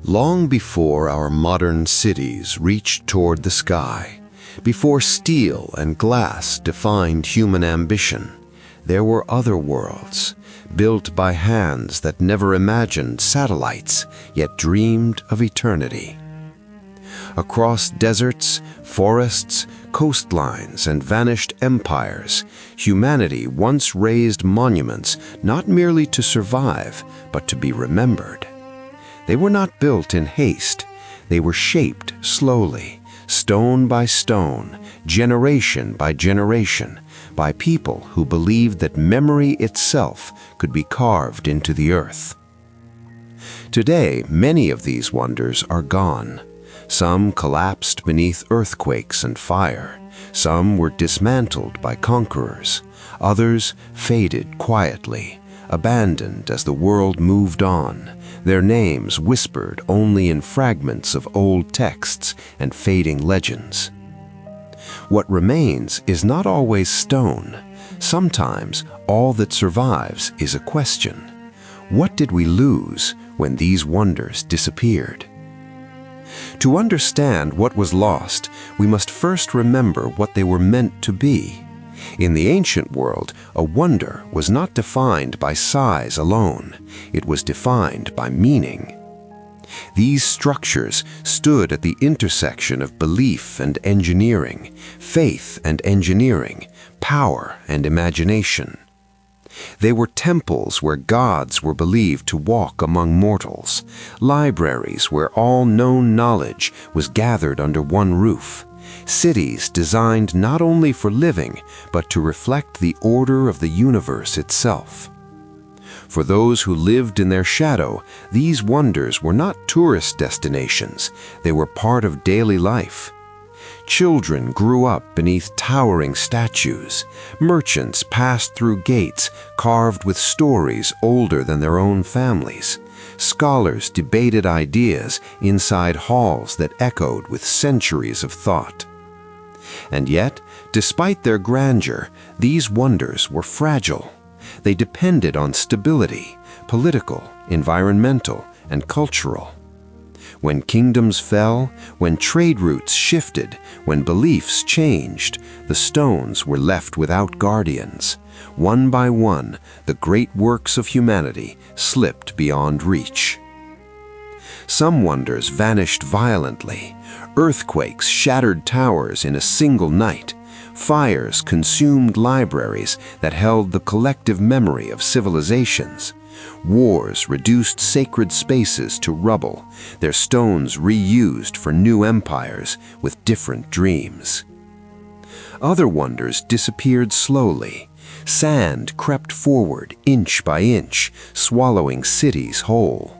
Long before our modern cities reached toward the sky, before steel and glass defined human ambition, there were other worlds, built by hands that never imagined satellites, yet dreamed of eternity. Across deserts, forests, coastlines, and vanished empires, humanity once raised monuments not merely to survive, but to be remembered. They were not built in haste. They were shaped slowly, stone by stone, generation by generation, by people who believed that memory itself could be carved into the earth. Today, many of these wonders are gone. Some collapsed beneath earthquakes and fire. Some were dismantled by conquerors. Others faded quietly, abandoned as the world moved on, their names whispered only in fragments of old texts and fading legends. What remains is not always stone. Sometimes all that survives is a question. What did we lose when these wonders disappeared? To understand what was lost, we must first remember what they were meant to be. In the ancient world, a wonder was not defined by size alone. It was defined by meaning. These structures stood at the intersection of belief and engineering, faith and engineering, power and imagination. They were temples where gods were believed to walk among mortals, libraries where all known knowledge was gathered under one roof, cities designed not only for living, but to reflect the order of the universe itself. For those who lived in their shadow, these wonders were not tourist destinations, they were part of daily life. Children grew up beneath towering statues. Merchants passed through gates carved with stories older than their own families. Scholars debated ideas inside halls that echoed with centuries of thought. And yet, despite their grandeur, these wonders were fragile. They depended on stability, political, environmental, and cultural. When kingdoms fell, when trade routes shifted, when beliefs changed, the stones were left without guardians. One by one, the great works of humanity slipped beyond reach. Some wonders vanished violently. Earthquakes shattered towers in a single night. Fires consumed libraries that held the collective memory of civilizations. Wars reduced sacred spaces to rubble, their stones reused for new empires with different dreams. Other wonders disappeared slowly. Sand crept forward inch by inch, swallowing cities whole.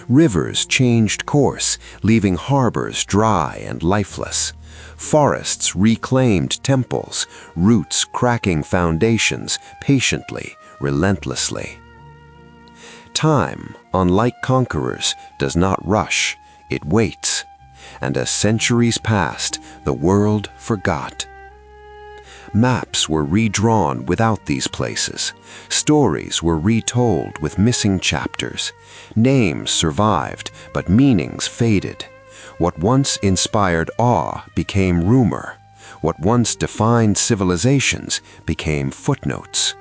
Rivers changed course, leaving harbors dry and lifeless. Forests reclaimed temples, roots cracking foundations patiently, relentlessly. Time, unlike conquerors, does not rush, it waits. And as centuries passed, the world forgot. Maps were redrawn without these places. Stories were retold with missing chapters. Names survived, but meanings faded. What once inspired awe became rumor. What once defined civilizations became footnotes.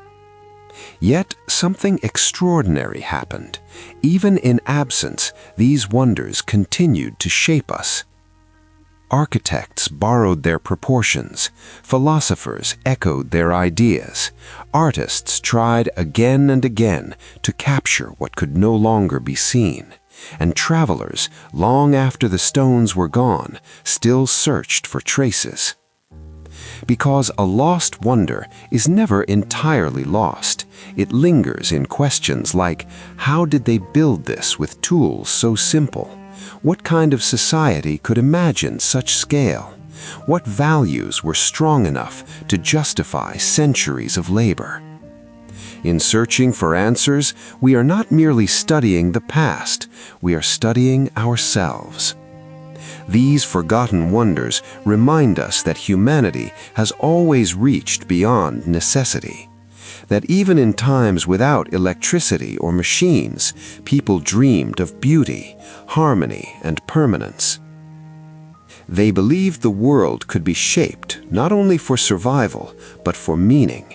Yet something extraordinary happened. Even in absence, these wonders continued to shape us. Architects borrowed their proportions. Philosophers echoed their ideas. Artists tried again and again to capture what could no longer be seen. And travelers, long after the stones were gone, still searched for traces. Because a lost wonder is never entirely lost. It lingers in questions like, how did they build this with tools so simple? What kind of society could imagine such scale? What values were strong enough to justify centuries of labor? In searching for answers, we are not merely studying the past, we are studying ourselves. These forgotten wonders remind us that humanity has always reached beyond necessity. that even in times without electricity or machines, people dreamed of beauty, harmony, and permanence. They believed the world could be shaped not only for survival, but for meaning.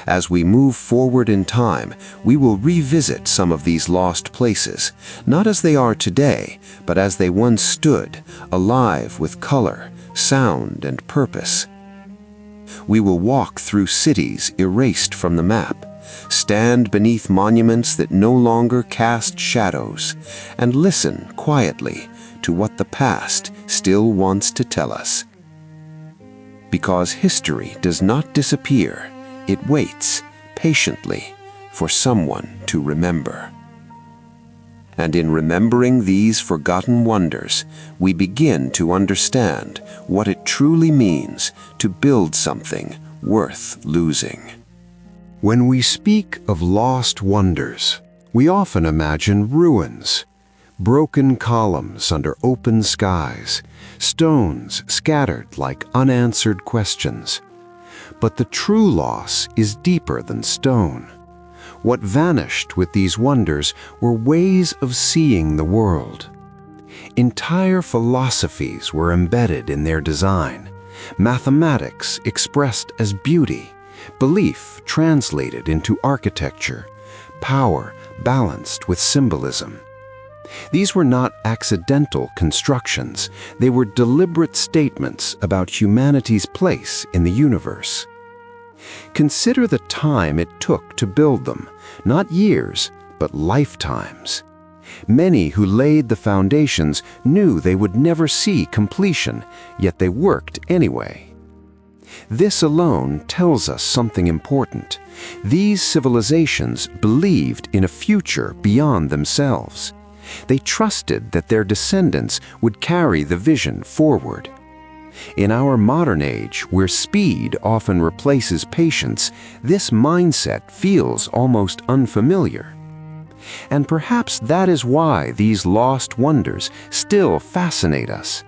As we move forward in time, we will revisit some of these lost places, not as they are today, but as they once stood, alive with color, sound, and purpose. We will walk through cities erased from the map, stand beneath monuments that no longer cast shadows, and listen quietly to what the past still wants to tell us. Because history does not disappear, it waits patiently for someone to remember. And in remembering these forgotten wonders, we begin to understand what it truly means to build something worth losing. When we speak of lost wonders, we often imagine ruins, broken columns under open skies, stones scattered like unanswered questions. But the true loss is deeper than stone. What vanished with these wonders were ways of seeing the world. Entire philosophies were embedded in their design, mathematics expressed as beauty, belief translated into architecture, power balanced with symbolism. These were not accidental constructions, they were deliberate statements about humanity's place in the universe. Consider the time it took to build them, not years, but lifetimes. Many who laid the foundations knew they would never see completion, yet they worked anyway. This alone tells us something important. These civilizations believed in a future beyond themselves. They trusted that their descendants would carry the vision forward. In our modern age, where speed often replaces patience, this mindset feels almost unfamiliar. And perhaps that is why these lost wonders still fascinate us.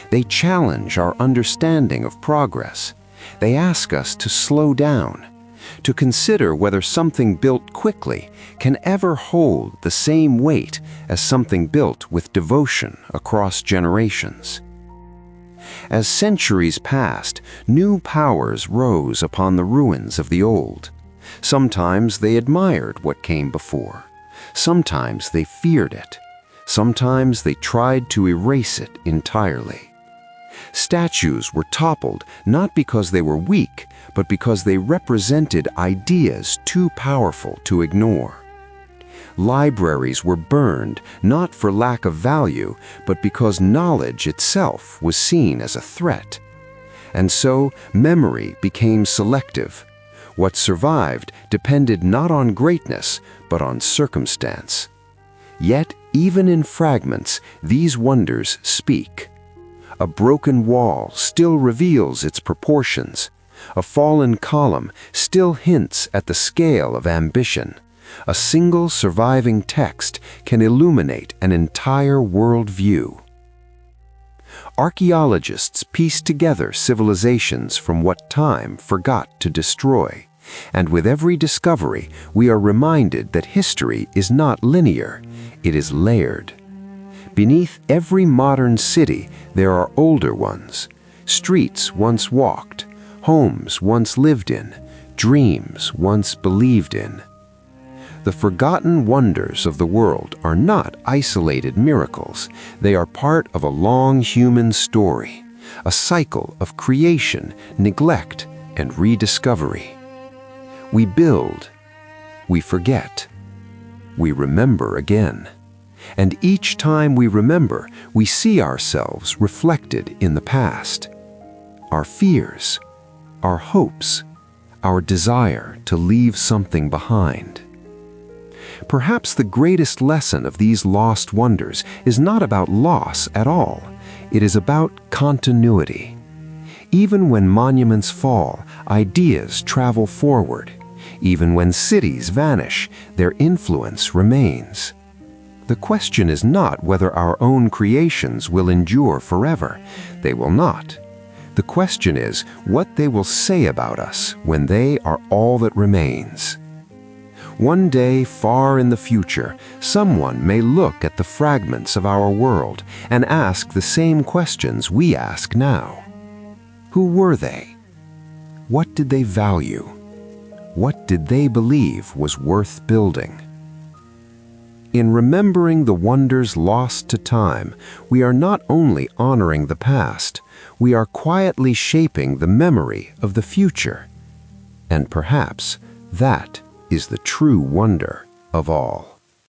They challenge our understanding of progress. They ask us to slow down, to consider whether something built quickly can ever hold the same weight as something built with devotion across generations. As centuries passed, new powers rose upon the ruins of the old. Sometimes they admired what came before. Sometimes they feared it. Sometimes they tried to erase it entirely. Statues were toppled not because they were weak, but because they represented ideas too powerful to ignore. Libraries were burned not for lack of value, but because knowledge itself was seen as a threat. And so memory became selective. What survived depended not on greatness, but on circumstance. Yet, even in fragments, these wonders speak. A broken wall still reveals its proportions. A fallen column still hints at the scale of ambition. A single surviving text can illuminate an entire world view. Archaeologists piece together civilizations from what time forgot to destroy. And with every discovery, we are reminded that history is not linear, it is layered. Beneath every modern city, there are older ones, streets once walked, homes once lived in, dreams once believed in. The forgotten wonders of the world are not isolated miracles. They are part of a long human story, a cycle of creation, neglect, and rediscovery. We build, we forget, we remember again. And each time we remember, we see ourselves reflected in the past. Our fears, our hopes, our desire to leave something behind. Perhaps the greatest lesson of these lost wonders is not about loss at all. It is about continuity. Even when monuments fall, ideas travel forward. Even when cities vanish, their influence remains. The question is not whether our own creations will endure forever. They will not. The question is what they will say about us when they are all that remains. One day, far in the future, someone may look at the fragments of our world and ask the same questions we ask now. Who were they? What did they value? What did they believe was worth building? In remembering the wonders lost to time, we are not only honoring the past, we are quietly shaping the memory of the future. And perhaps that is the true wonder of all.